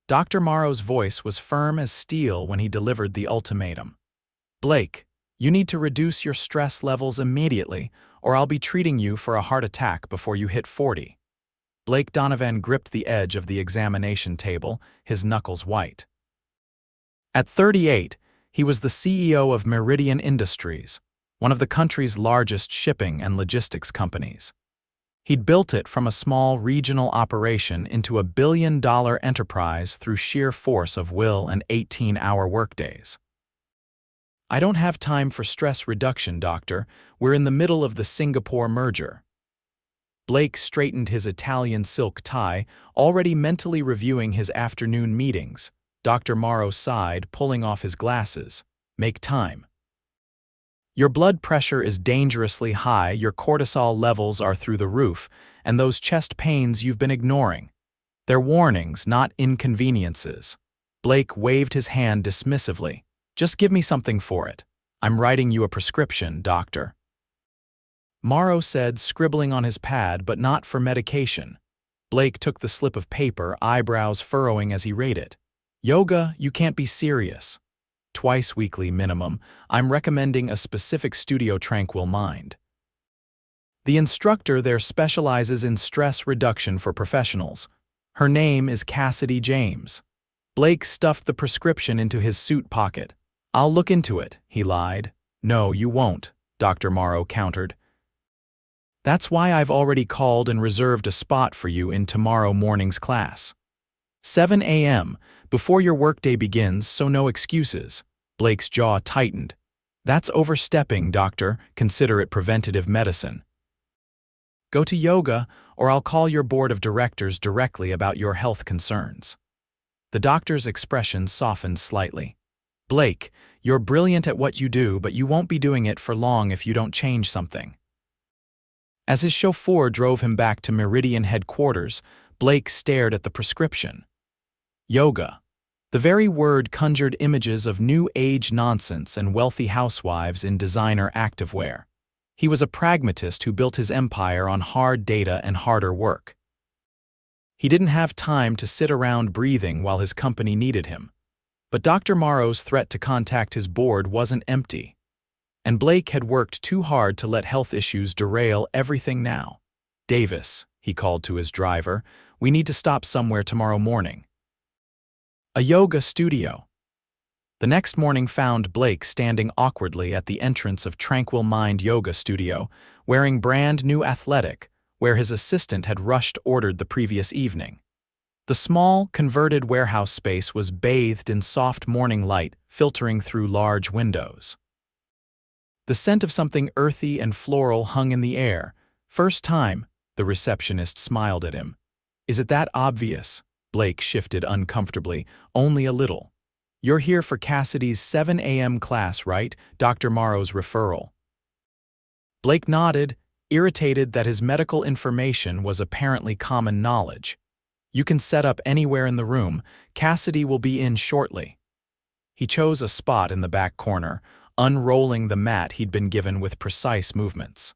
Dr. Morrow's voice was firm as steel when he delivered the ultimatum. Blake, you need to reduce your stress levels immediately, or I'll be treating you for a heart attack before you hit 40. Blake Donovan gripped the edge of the examination table, his knuckles white. At 38, he was the CEO of Meridian Industries, one of the country's largest shipping and logistics companies. He'd built it from a small regional operation into a billion-dollar enterprise through sheer force of will and 18-hour workdays. I don't have time for stress reduction, doctor. We're in the middle of the Singapore merger. Blake straightened his Italian silk tie, already mentally reviewing his afternoon meetings. Dr. Morrow sighed, pulling off his glasses. Make time. Your blood pressure is dangerously high, your cortisol levels are through the roof, and those chest pains you've been ignoring. They're warnings, not inconveniences. Blake waved his hand dismissively. Just give me something for it. I'm writing you a prescription, doctor. Morrow said, scribbling on his pad, but not for medication. Blake took the slip of paper, eyebrows furrowing as he read it. Yoga, you can't be serious. Twice weekly minimum. I'm recommending a specific studio tranquil mind. The instructor there specializes in stress reduction for professionals. Her name is Cassidy James. Blake stuffed the prescription into his suit pocket. I'll look into it, he lied. No, you won't, Dr. Morrow countered. That's why I've already called and reserved a spot for you in tomorrow morning's class. 7 a.m., before your workday begins, so no excuses. Blake's jaw tightened. That's overstepping, doctor. Consider it preventative medicine. Go to yoga, or I'll call your board of directors directly about your health concerns. The doctor's expression softened slightly. Blake, you're brilliant at what you do, but you won't be doing it for long if you don't change something. As his chauffeur drove him back to Meridian headquarters, Blake stared at the prescription. Yoga. The very word conjured images of new age nonsense and wealthy housewives in designer activewear. He was a pragmatist who built his empire on hard data and harder work. He didn't have time to sit around breathing while his company needed him. But Dr. Morrow's threat to contact his board wasn't empty. And Blake had worked too hard to let health issues derail everything now. Davis, he called to his driver, we need to stop somewhere tomorrow morning. A yoga studio. The next morning found Blake standing awkwardly at the entrance of Tranquil Mind Yoga Studio, wearing brand new athletic, where his assistant had ordered the previous evening. The small, converted warehouse space was bathed in soft morning light filtering through large windows. The scent of something earthy and floral hung in the air. First time, the receptionist smiled at him. Is it that obvious? Blake shifted uncomfortably, only a little. You're here for Cassidy's 7 a.m. class, right? Dr. Morrow's referral. Blake nodded, irritated that his medical information was apparently common knowledge. You can set up anywhere in the room. Cassidy will be in shortly. He chose a spot in the back corner, unrolling the mat he'd been given with precise movements.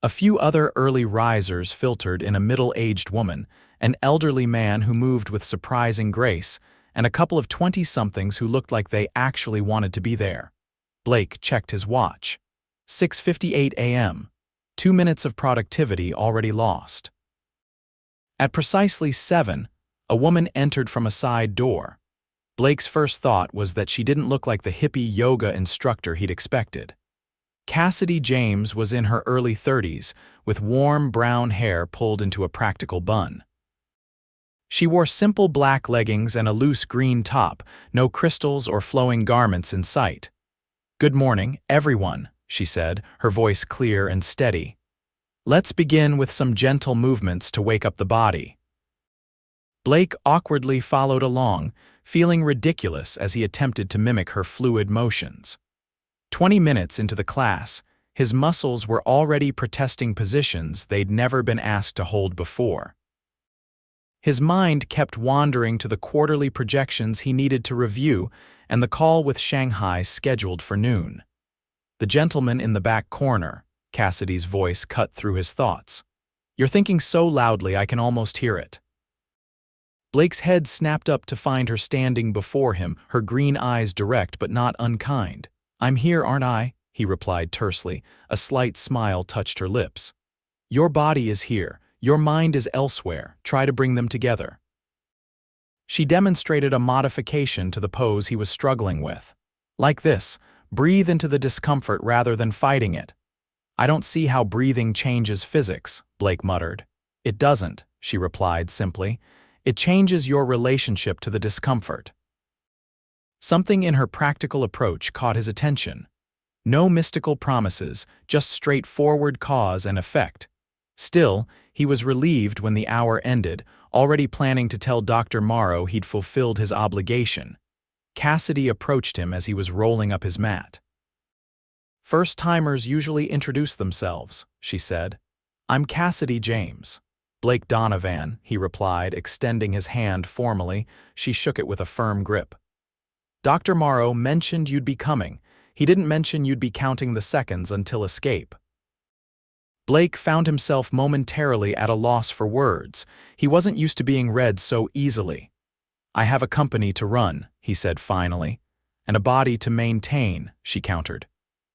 A few other early risers filtered in a middle-aged woman, an elderly man who moved with surprising grace, and a couple of 20-somethings who looked like they actually wanted to be there. Blake checked his watch. 6:58 a.m. 2 minutes of productivity already lost. At precisely 7, a woman entered from a side door. Blake's first thought was that she didn't look like the hippie yoga instructor he'd expected. Cassidy James was in her early 30s, with warm brown hair pulled into a practical bun. She wore simple black leggings and a loose green top, no crystals or flowing garments in sight. "Good morning, everyone," she said, her voice clear and steady. "Let's begin with some gentle movements to wake up the body." Blake awkwardly followed along, feeling ridiculous as he attempted to mimic her fluid motions. 20 minutes into the class, his muscles were already protesting positions they'd never been asked to hold before. His mind kept wandering to the quarterly projections he needed to review and the call with Shanghai scheduled for noon. The gentleman in the back corner, Cassidy's voice cut through his thoughts. "You're thinking so loudly I can almost hear it." Blake's head snapped up to find her standing before him, her green eyes direct but not unkind. "I'm here, aren't I?" he replied tersely. A slight smile touched her lips. "Your body is here. Your mind is elsewhere. Try to bring them together." She demonstrated a modification to the pose he was struggling with. "Like this, breathe into the discomfort rather than fighting it." "I don't see how breathing changes physics," Blake muttered. "It doesn't," she replied simply. "It changes your relationship to the discomfort." Something in her practical approach caught his attention. No mystical promises, just straightforward cause and effect. Still, he was relieved when the hour ended, already planning to tell Dr. Morrow he'd fulfilled his obligation. Cassidy approached him as he was rolling up his mat. "First-timers usually introduce themselves," she said. "I'm Cassidy James." "Blake Donovan," he replied, extending his hand formally. She shook it with a firm grip. "Dr. Morrow mentioned you'd be coming. He didn't mention you'd be counting the seconds until escape." Blake found himself momentarily at a loss for words. He wasn't used to being read so easily. "I have a company to run," he said finally. "And a body to maintain," she countered.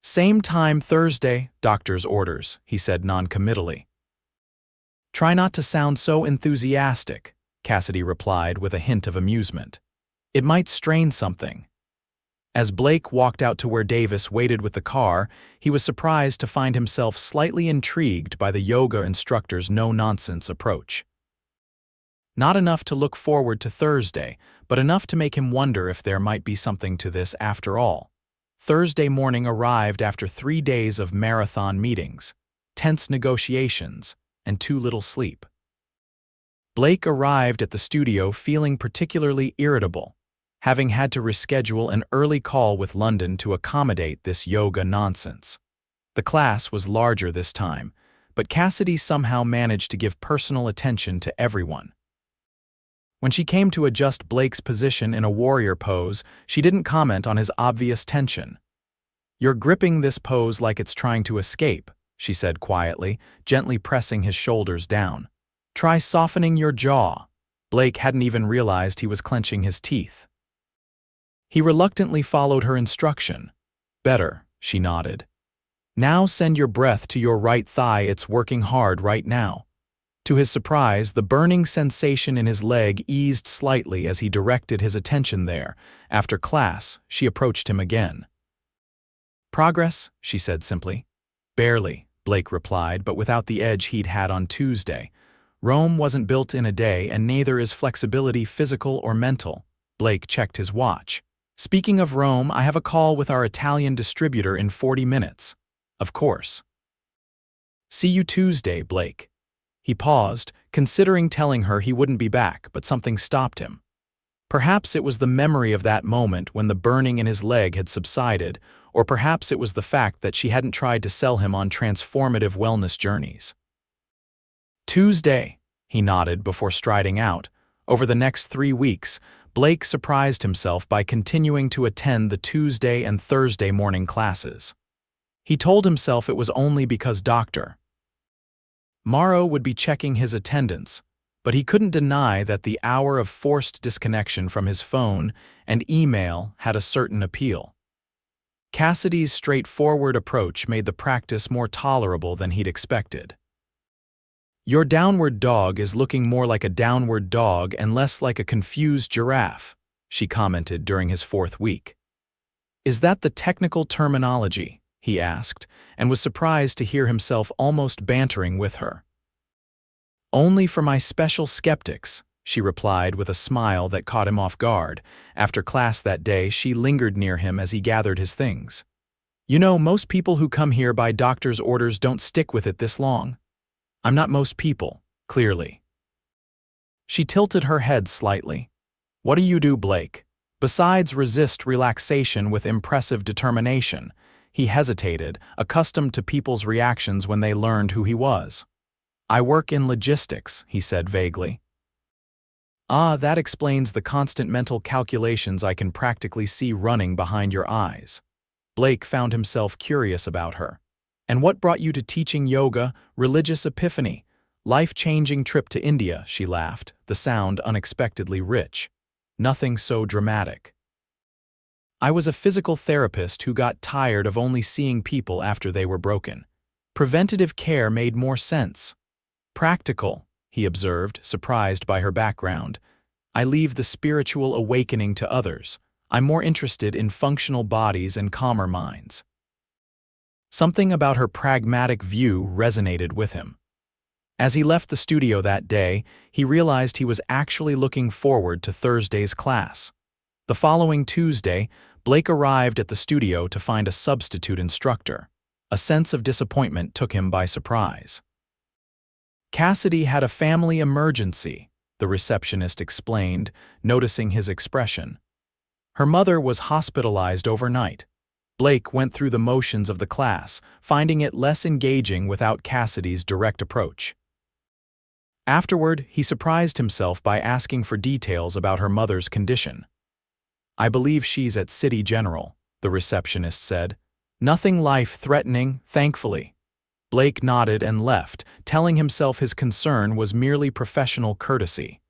"Same time Thursday, doctor's orders," he said noncommittally. "Try not to sound so enthusiastic," Cassidy replied with a hint of amusement. "It might strain something." As Blake walked out to where Davis waited with the car, he was surprised to find himself slightly intrigued by the yoga instructor's no-nonsense approach. Not enough to look forward to Thursday, but enough to make him wonder if there might be something to this after all. Thursday morning arrived after 3 days of marathon meetings, tense negotiations, and too little sleep. Blake arrived at the studio feeling particularly irritable, having had to reschedule an early call with London to accommodate this yoga nonsense. The class was larger this time, but Cassidy somehow managed to give personal attention to everyone. When she came to adjust Blake's position in a warrior pose, she didn't comment on his obvious tension. "You're gripping this pose like it's trying to escape," she said quietly, gently pressing his shoulders down. "Try softening your jaw." Blake hadn't even realized he was clenching his teeth. He reluctantly followed her instruction. "Better," she nodded. "Now send your breath to your right thigh. It's working hard right now." To his surprise, the burning sensation in his leg eased slightly as he directed his attention there. After class, she approached him again. "Progress?" she said simply. "Barely," Blake replied, but without the edge he'd had on Tuesday. Rome wasn't built in a day, and neither is flexibility physical or mental. Blake checked his watch. "Speaking of Rome, I have a call with our Italian distributor in 40 minutes. "Of course." "See you Tuesday, Blake." He paused, considering telling her he wouldn't be back, but something stopped him. Perhaps it was the memory of that moment when the burning in his leg had subsided, or perhaps it was the fact that she hadn't tried to sell him on transformative wellness journeys. "Tuesday," he nodded before striding out. Over the next 3 weeks, Blake surprised himself by continuing to attend the Tuesday and Thursday morning classes. He told himself it was only because Dr. Morrow would be checking his attendance, but he couldn't deny that the hour of forced disconnection from his phone and email had a certain appeal. Cassidy's straightforward approach made the practice more tolerable than he'd expected. "Your downward dog is looking more like a downward dog and less like a confused giraffe," she commented during his 4th week. "Is that the technical terminology?" he asked, and was surprised to hear himself almost bantering with her. "Only for my special skeptics," she replied with a smile that caught him off guard. After class that day, she lingered near him as he gathered his things. "You know, most people who come here by doctor's orders don't stick with it this long." "I'm not most people, clearly." She tilted her head slightly. "What do you do, Blake? Besides resist relaxation with impressive determination?" He hesitated, accustomed to people's reactions when they learned who he was. "I work in logistics," he said vaguely. "Ah, that explains the constant mental calculations I can practically see running behind your eyes." Blake found himself curious about her. "And what brought you to teaching yoga, religious epiphany? Life-changing trip to India, she laughed, the sound unexpectedly rich. Nothing so dramatic. I was a physical therapist who got tired of only seeing people after they were broken. Preventative care made more sense. Practical, he observed, surprised by her background. I leave the spiritual awakening to others. I'm more interested in functional bodies and calmer minds. Something about her pragmatic view resonated with him. As he left the studio that day, he realized he was actually looking forward to Thursday's class. The following Tuesday, Blake arrived at the studio to find a substitute instructor. A sense of disappointment took him by surprise. Cassidy had a family emergency, the receptionist explained, noticing his expression. Her mother was hospitalized overnight. Blake went through the motions of the class, finding it less engaging without Cassidy's direct approach. Afterward, he surprised himself by asking for details about her mother's condition. "I believe she's at City General," the receptionist said. "Nothing life-threatening, thankfully." Blake nodded and left, telling himself his concern was merely professional courtesy.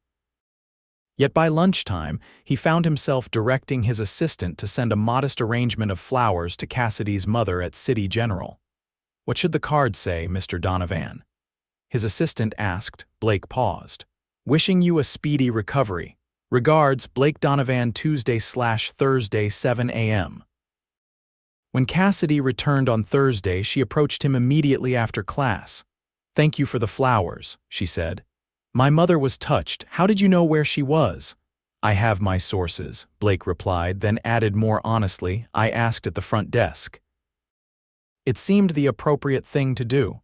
Yet by lunchtime, he found himself directing his assistant to send a modest arrangement of flowers to Cassidy's mother at City General. "What should the card say, Mr. Donovan?" his assistant asked. Blake paused. "Wishing you a speedy recovery. Regards, Blake Donovan, Tuesday/Thursday, 7 a.m. When Cassidy returned on Thursday, she approached him immediately after class. "Thank you for the flowers," she said. "My mother was touched. How did you know where she was?" "I have my sources," Blake replied, then added more honestly, "I asked at the front desk." It seemed the appropriate thing to do.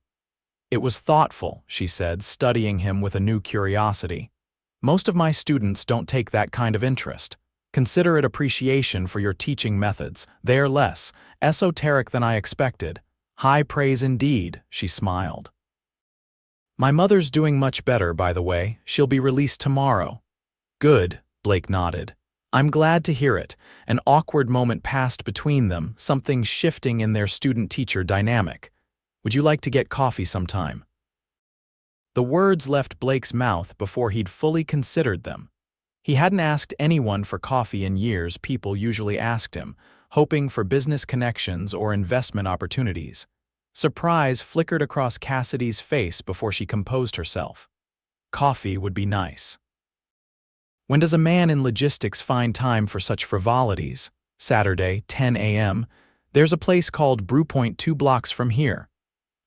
"It was thoughtful," she said, studying him with a new curiosity. "Most of my students don't take that kind of interest. Consider it appreciation for your teaching methods. They're less esoteric than I expected." "High praise indeed," she smiled. "My mother's doing much better, by the way. She'll be released tomorrow." "Good," Blake nodded. "I'm glad to hear it." An awkward moment passed between them, something shifting in their student-teacher dynamic. "Would you like to get coffee sometime?" The words left Blake's mouth before he'd fully considered them. He hadn't asked anyone for coffee in years. People usually asked him, hoping for business connections or investment opportunities. Surprise flickered across Cassidy's face before she composed herself. Coffee would be nice. When does a man in logistics find time for such frivolities? Saturday, 10 a.m. There's a place called Brewpoint 2 blocks from here.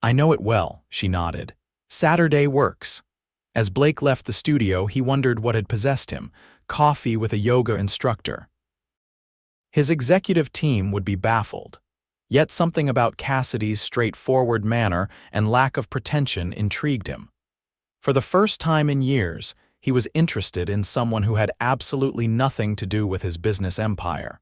I know it well, she nodded. Saturday works. As Blake left the studio, he wondered what had possessed him. Coffee with a yoga instructor. His executive team would be baffled. Yet something about Cassidy's straightforward manner and lack of pretension intrigued him. For the first time in years, he was interested in someone who had absolutely nothing to do with his business empire.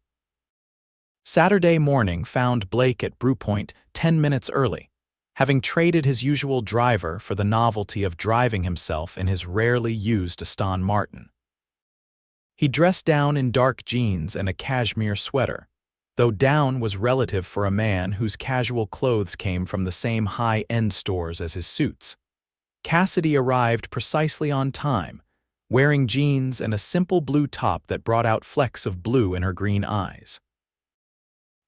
Saturday morning found Blake at Brewpoint 10 minutes early, having traded his usual driver for the novelty of driving himself in his rarely used Aston Martin. He dressed down in dark jeans and a cashmere sweater, though down was relative for a man whose casual clothes came from the same high-end stores as his suits. Cassidy arrived precisely on time, wearing jeans and a simple blue top that brought out flecks of blue in her green eyes.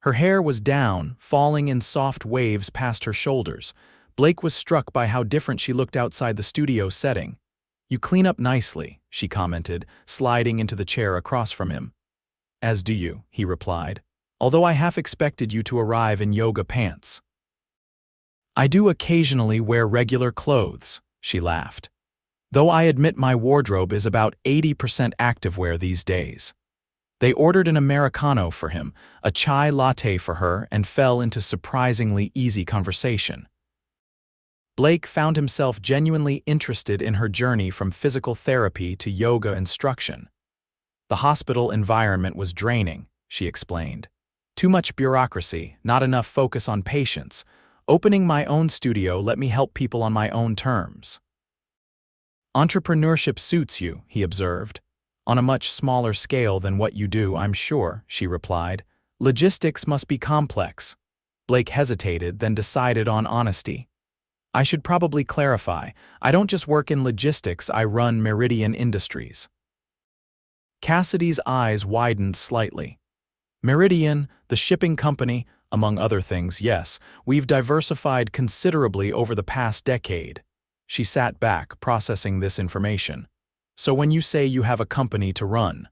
Her hair was down, falling in soft waves past her shoulders. Blake was struck by how different she looked outside the studio setting. "You clean up nicely," she commented, sliding into the chair across from him. "As do you," he replied, "although I half expected you to arrive in yoga pants." "I do occasionally wear regular clothes," she laughed. "Though I admit my wardrobe is about 80% activewear these days." They ordered an Americano for him, a chai latte for her, and fell into surprisingly easy conversation. Blake found himself genuinely interested in her journey from physical therapy to yoga instruction. "The hospital environment was draining," she explained. "Too much bureaucracy, not enough focus on patients. Opening my own studio let me help people on my own terms." "Entrepreneurship suits you," he observed. "On a much smaller scale than what you do, I'm sure," she replied. "Logistics must be complex." Blake hesitated, then decided on honesty. I should probably clarify, I don't just work in logistics, I run Meridian Industries. Cassidy's eyes widened slightly. Meridian, the shipping company, among other things, yes, we've diversified considerably over the past decade. She sat back, processing this information. So when you say you have a company to run?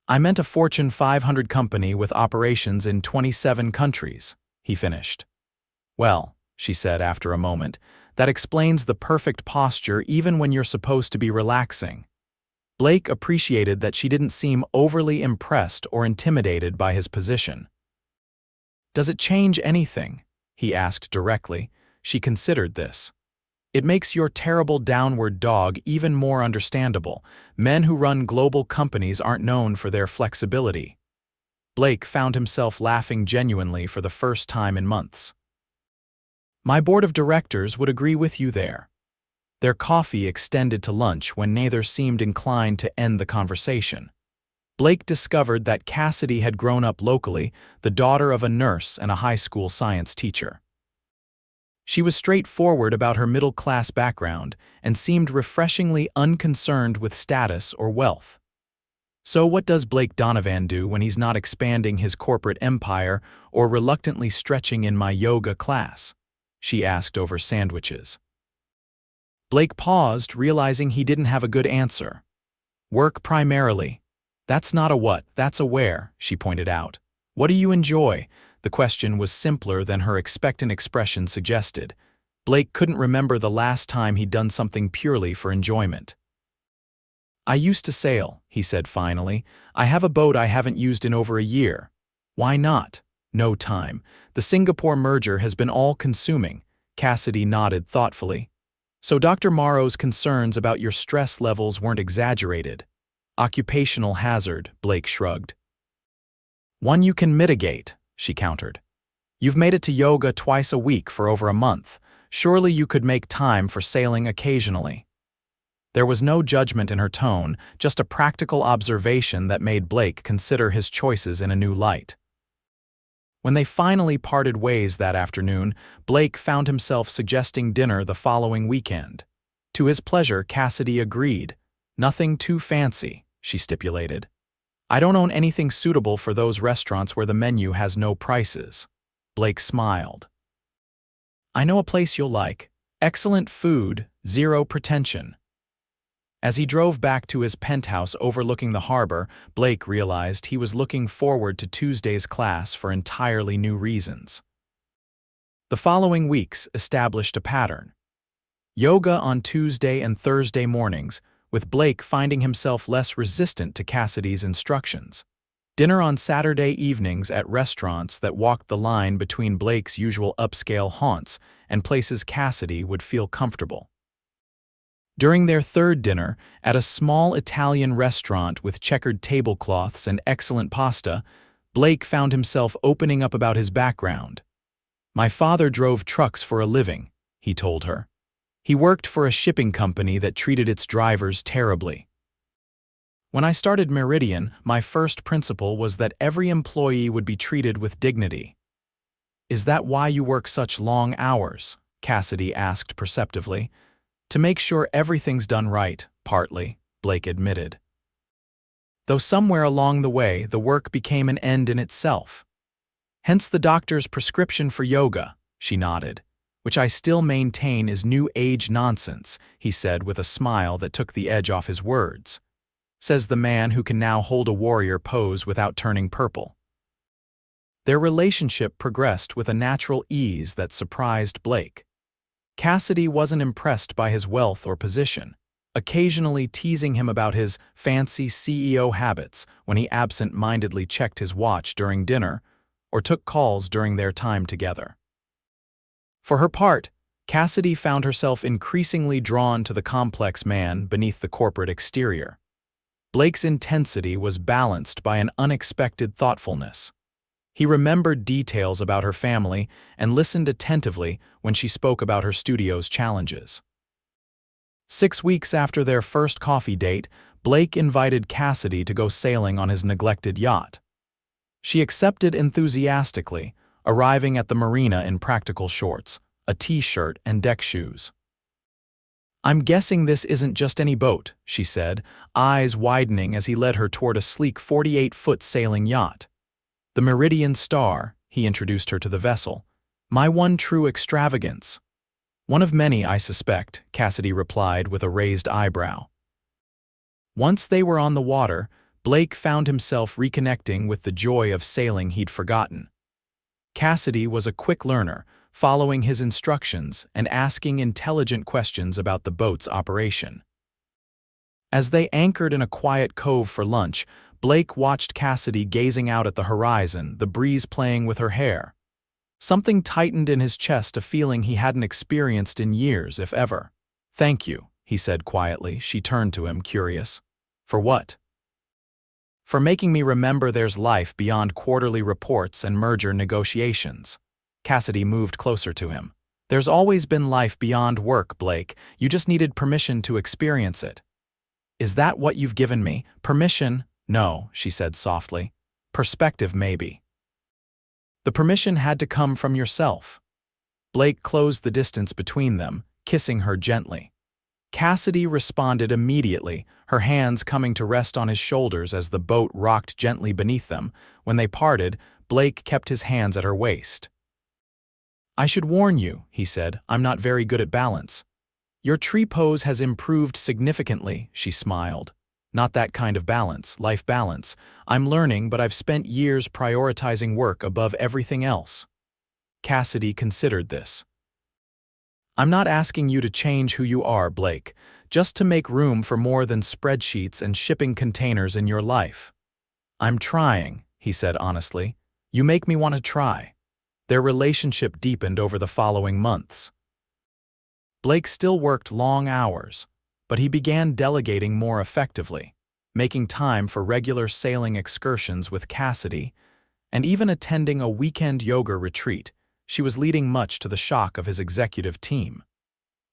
I meant a Fortune 500 company with operations in 27 countries, he finished. Well, she said after a moment, that explains the perfect posture even when you're supposed to be relaxing. Blake appreciated that she didn't seem overly impressed or intimidated by his position. Does it change anything? He asked directly. She considered this. It makes your terrible downward dog even more understandable. Men who run global companies aren't known for their flexibility. Blake found himself laughing genuinely for the first time in months. My board of directors would agree with you there. Their coffee extended to lunch when neither seemed inclined to end the conversation. Blake discovered that Cassidy had grown up locally, the daughter of a nurse and a high school science teacher. She was straightforward about her middle-class background and seemed refreshingly unconcerned with status or wealth. So what does Blake Donovan do when he's not expanding his corporate empire or reluctantly stretching in my yoga class? She asked over sandwiches. Blake paused, realizing he didn't have a good answer. Work primarily. That's not a what, that's a where, she pointed out. What do you enjoy? The question was simpler than her expectant expression suggested. Blake couldn't remember the last time he'd done something purely for enjoyment. I used to sail, he said finally. I have a boat I haven't used in over a year. Why not? No time. The Singapore merger has been all-consuming. Cassidy nodded thoughtfully. So Dr. Morrow's concerns about your stress levels weren't exaggerated. Occupational hazard, Blake shrugged. One you can mitigate, she countered. You've made it to yoga twice a week for over a month. Surely you could make time for sailing occasionally. There was no judgment in her tone, just a practical observation that made Blake consider his choices in a new light. When they finally parted ways that afternoon, Blake found himself suggesting dinner the following weekend. To his pleasure, Cassidy agreed. Nothing too fancy, she stipulated. I don't own anything suitable for those restaurants where the menu has no prices. Blake smiled. I know a place you'll like. Excellent food, zero pretension. As he drove back to his penthouse overlooking the harbor, Blake realized he was looking forward to Tuesday's class for entirely new reasons. The following weeks established a pattern. Yoga on Tuesday and Thursday mornings, with Blake finding himself less resistant to Cassidy's instructions. Dinner on Saturday evenings at restaurants that walked the line between Blake's usual upscale haunts and places Cassidy would feel comfortable. During their third dinner, at a small Italian restaurant with checkered tablecloths and excellent pasta, Blake found himself opening up about his background. My father drove trucks for a living, he told her. He worked for a shipping company that treated its drivers terribly. When I started Meridian, my first principle was that every employee would be treated with dignity. Is that why you work such long hours? Cassidy asked perceptively. To make sure everything's done right, partly, Blake admitted. Though somewhere along the way, the work became an end in itself. Hence the doctor's prescription for yoga, she nodded, which I still maintain is new age nonsense, he said with a smile that took the edge off his words. Says the man who can now hold a warrior pose without turning purple. Their relationship progressed with a natural ease that surprised Blake. Cassidy wasn't impressed by his wealth or position, occasionally teasing him about his fancy CEO habits when he absent-mindedly checked his watch during dinner or took calls during their time together. For her part, Cassidy found herself increasingly drawn to the complex man beneath the corporate exterior. Blake's intensity was balanced by an unexpected thoughtfulness. He remembered details about her family and listened attentively when she spoke about her studio's challenges. 6 weeks after their first coffee date, Blake invited Cassidy to go sailing on his neglected yacht. She accepted enthusiastically, arriving at the marina in practical shorts, a t-shirt, and deck shoes. "I'm guessing this isn't just any boat," she said, eyes widening as he led her toward a sleek 48-foot sailing yacht. "The Meridian Star," he introduced her to the vessel. "My one true extravagance." "One of many, I suspect," Cassidy replied with a raised eyebrow. Once they were on the water, Blake found himself reconnecting with the joy of sailing he'd forgotten. Cassidy was a quick learner, following his instructions and asking intelligent questions about the boat's operation. As they anchored in a quiet cove for lunch, Blake watched Cassidy gazing out at the horizon, the breeze playing with her hair. Something tightened in his chest, a feeling he hadn't experienced in years, if ever. "Thank you," he said quietly. She turned to him, curious. "For what?" "For making me remember there's life beyond quarterly reports and merger negotiations." Cassidy moved closer to him. "There's always been life beyond work, Blake. You just needed permission to experience it." "Is that what you've given me? Permission?" "No," she said softly. "Perspective, maybe." "The permission had to come from yourself." Blake closed the distance between them, kissing her gently. Cassidy responded immediately, her hands coming to rest on his shoulders as the boat rocked gently beneath them. When they parted, Blake kept his hands at her waist. "I should warn you," he said, "I'm not very good at balance." "Your tree pose has improved significantly," she smiled. "Not that kind of balance, life balance. I'm learning, but I've spent years prioritizing work above everything else." Cassidy considered this. "I'm not asking you to change who you are, Blake, just to make room for more than spreadsheets and shipping containers in your life." "I'm trying," he said honestly. "You make me want to try." Their relationship deepened over the following months. Blake still worked long hours, but he began delegating more effectively, making time for regular sailing excursions with Cassidy, and even attending a weekend yoga retreat. She was leading, much to the shock of his executive team.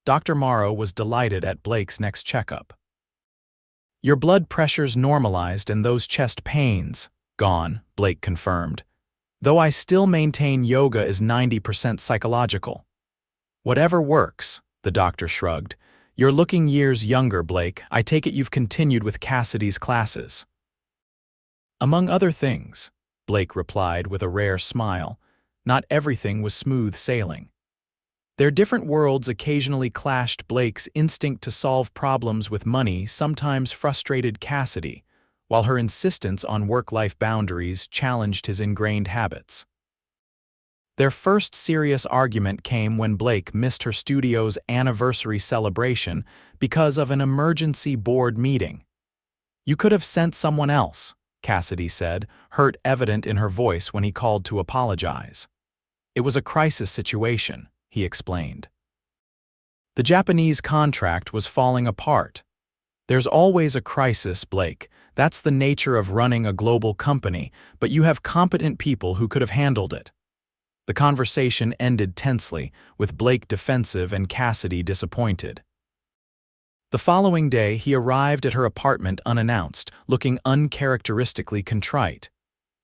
Dr. Morrow was delighted at Blake's next checkup. "Your blood pressure's normalized and those chest pains gone," Blake confirmed. "Though I still maintain yoga is 90% psychological." "Whatever works," the doctor shrugged. "You're looking years younger, Blake. I take it you've continued with Cassidy's classes." "Among other things," Blake replied with a rare smile. Not everything was smooth sailing. Their different worlds occasionally clashed. Blake's instinct to solve problems with money sometimes frustrated Cassidy, while her insistence on work-life boundaries challenged his ingrained habits. Their first serious argument came when Blake missed her studio's anniversary celebration because of an emergency board meeting. "You could have sent someone else," Cassidy said, hurt evident in her voice when he called to apologize. "It was a crisis situation," he explained. "The Japanese contract was falling apart." "There's always a crisis, Blake. That's the nature of running a global company, but you have competent people who could have handled it." The conversation ended tensely, with Blake defensive and Cassidy disappointed. The following day, he arrived at her apartment unannounced, looking uncharacteristically contrite.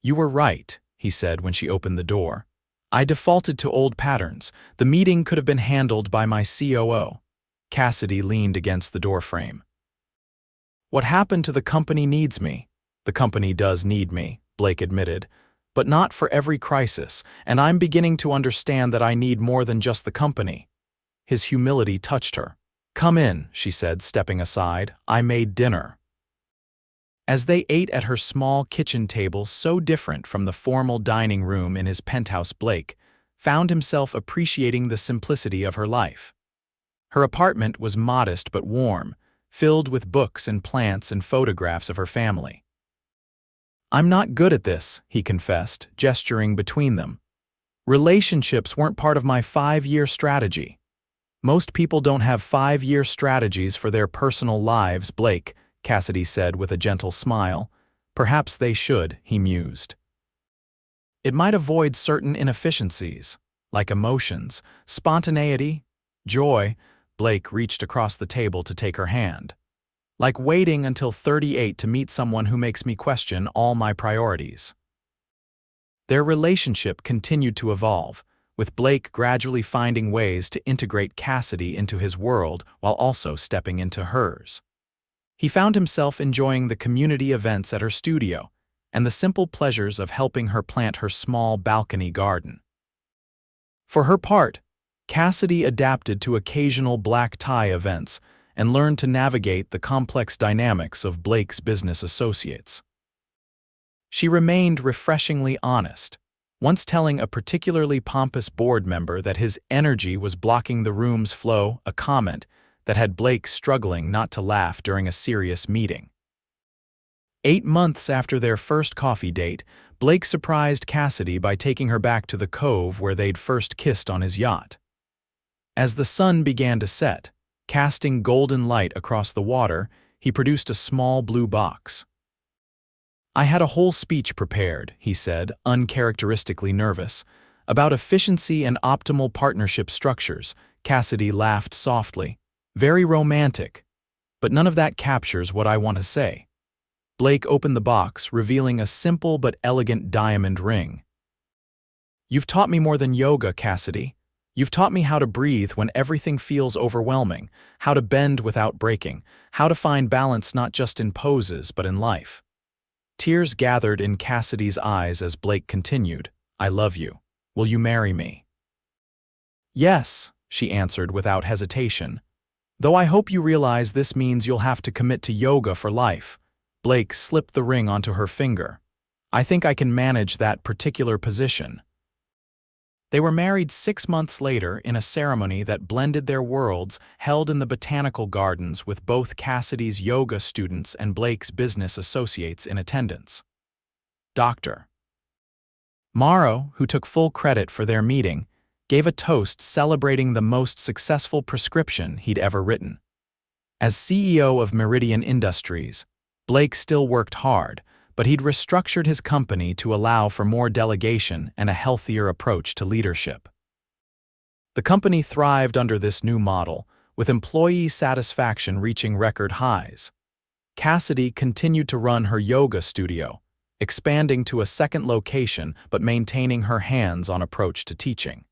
"You were right," he said when she opened the door. "I defaulted to old patterns. The meeting could have been handled by my COO." Cassidy leaned against the doorframe. "What happened to the company needs me?" "The company does need me," Blake admitted, "but not for every crisis, and I'm beginning to understand that I need more than just the company." His humility touched her. "Come in," she said, stepping aside. "I made dinner." As they ate at her small kitchen table, so different from the formal dining room in his penthouse, Blake found himself appreciating the simplicity of her life. Her apartment was modest but warm, filled with books and plants and photographs of her family. "I'm not good at this," he confessed, gesturing between them. "Relationships weren't part of my 5-year strategy." "Most people don't have 5-year strategies for their personal lives, Blake," Cassidy said with a gentle smile. "Perhaps they should," he mused. "It might avoid certain inefficiencies, like emotions, spontaneity, joy." Blake reached across the table to take her hand. "Like waiting until 38 to meet someone who makes me question all my priorities." Their relationship continued to evolve, with Blake gradually finding ways to integrate Cassidy into his world while also stepping into hers. He found himself enjoying the community events at her studio and the simple pleasures of helping her plant her small balcony garden. For her part, Cassidy adapted to occasional black tie events and learned to navigate the complex dynamics of Blake's business associates. She remained refreshingly honest, once telling a particularly pompous board member that his energy was blocking the room's flow, a comment that had Blake struggling not to laugh during a serious meeting. 8 months after their first coffee date, Blake surprised Cassidy by taking her back to the cove where they'd first kissed on his yacht. As the sun began to set, casting golden light across the water, he produced a small blue box. "I had a whole speech prepared," he said, uncharacteristically nervous. "About efficiency and optimal partnership structures." Cassidy laughed softly. "Very romantic, but none of that captures what I want to say." Blake opened the box, revealing a simple but elegant diamond ring. "You've taught me more than yoga, Cassidy. You've taught me how to breathe when everything feels overwhelming, how to bend without breaking, how to find balance not just in poses but in life." Tears gathered in Cassidy's eyes as Blake continued, "I love you. Will you marry me?" "Yes," she answered without hesitation. "Though I hope you realize this means you'll have to commit to yoga for life." Blake slipped the ring onto her finger. "I think I can manage that particular position." They were married 6 months later in a ceremony that blended their worlds, held in the botanical gardens with both Cassidy's yoga students and Blake's business associates in attendance. Dr. Morrow, who took full credit for their meeting, gave a toast celebrating the most successful prescription he'd ever written. As CEO of Meridian Industries, Blake still worked hard, but he'd restructured his company to allow for more delegation and a healthier approach to leadership. The company thrived under this new model, with employee satisfaction reaching record highs. Cassidy continued to run her yoga studio, expanding to a second location but maintaining her hands-on approach to teaching.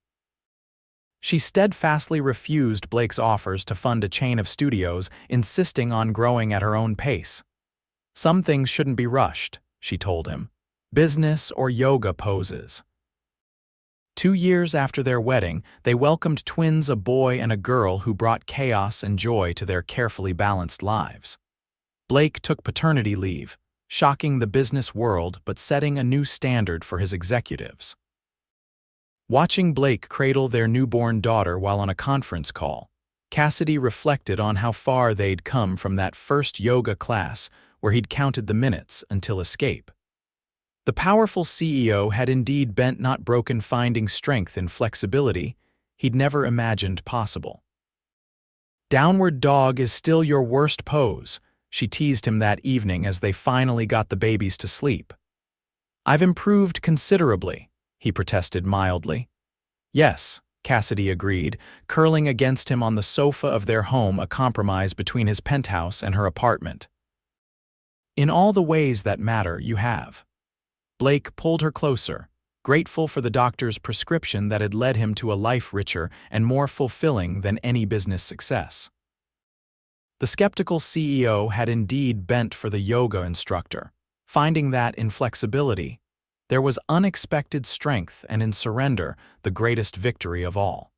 She steadfastly refused Blake's offers to fund a chain of studios, insisting on growing at her own pace. "Some things shouldn't be rushed," she told him. "Business or yoga poses." 2 years after their wedding, they welcomed twins, a boy and a girl, who brought chaos and joy to their carefully balanced lives. Blake took paternity leave, shocking the business world but setting a new standard for his executives. Watching Blake cradle their newborn daughter while on a conference call, Cassidy reflected on how far they'd come from that first yoga class where he'd counted the minutes until escape. The powerful CEO had indeed bent not broken, finding strength in flexibility he'd never imagined possible. "Downward dog is still your worst pose," she teased him that evening as they finally got the babies to sleep. "I've improved considerably," he protested mildly. "Yes," Cassidy agreed, curling against him on the sofa of their home, a compromise between his penthouse and her apartment. "In all the ways that matter, you have." Blake pulled her closer, grateful for the doctor's prescription that had led him to a life richer and more fulfilling than any business success. The skeptical CEO had indeed bent for the yoga instructor, finding that in flexibility there was unexpected strength, and in surrender the greatest victory of all.